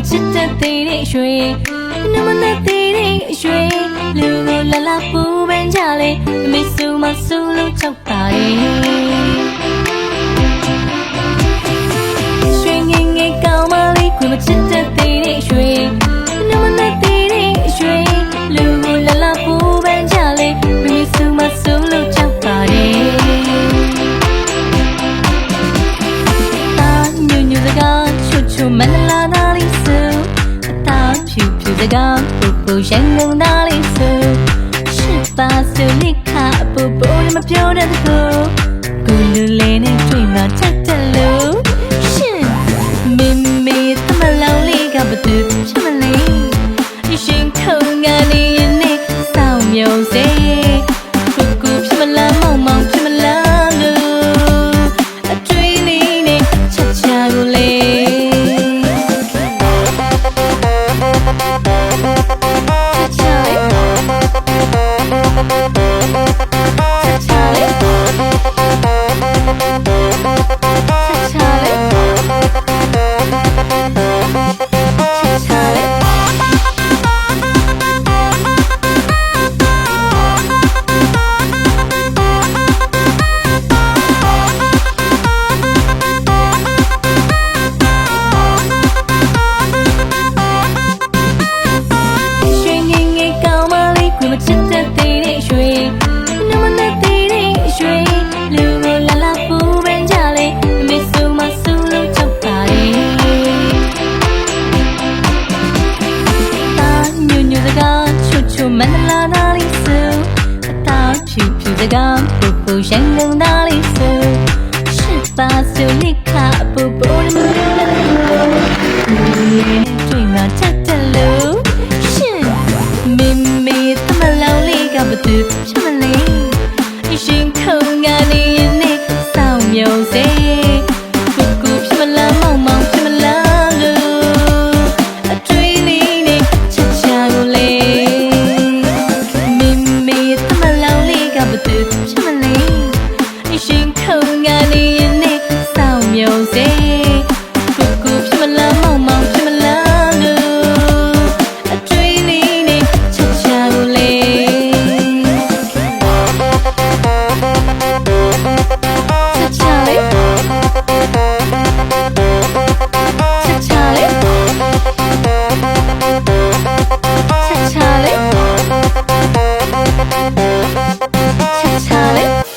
ချစ်တဲ့သေးတဲ့ရွှေနမနဲ့သေးတဲ့ရွှေလူကိုလာလာပူပန်းကြလေမေဆူမဆူလို့ချောက်ပါရဲ့ရွှေငယ်ငယ်ကောင်းမလေးကိုချစ်တဲ့သေးတဲ့ရွှေနမနဲ့သေးတဲ့ရွှေလူကိုလာလာပူပန်းကြလေမေဆူမဆူလို့ချောက်ပါရဲ့မန္တလာနာလီဆူအတားဖြူဖြူစကားပူပူရန်ကုန်နာလီဆူရှစ်ပါဆူလိခါပူပူမပြောတဲ့သူကိုလူလေးနဲ့တွေ့မှချက်တယ်လို့ရှင်မင်းမေသမလောင်လေးကဘသူချမလေးရှင်ခုံကနေနေစောင်းမြုံစေကူကူဖြစ်မလားမောင်မောင်ဖြစ်မလားလို့အတွေ့လေးနဲ့ချက်ချကိုလေးချစ်တဲ့သေးတဲ့ရွှေနမနဲ့သေးတဲ့ရွှေလူကိုလာလာပူပန်းကြလေမေဆူမဆူလို့ချောက်ပါရဲ့တာညွညွစကားချွတ်ချွတ်မန္တလာနာလီဆူအတားဖြူဖြူစကားပူပူရန်ကုန်နာလီဆူရှစ်ပါဆူလိခါပူပူမပြောတဲ့တွေ့မှချက်တယ်လို့ရှင်မင်းမေသမလောင်လေးကဘသူချမလေးရှင်ခုံကနေနေစောင်းမြုံစေကူကူဖြစ်မလားမောင်မောင်ဖြစ်မလားလို့အတွေ့လေးနဲ့ချက်ချကိုလေးမင်းမေသမလောင်လေးကဘသူချမလေးရှင်ခုံကနေနေစောင်းမြုံစေကူကူဖြစ်မလားမောင်မောင်ဖြစ်မလားလို့အတွေ့လေးနဲ့ချက်ချကိုလေးCharlie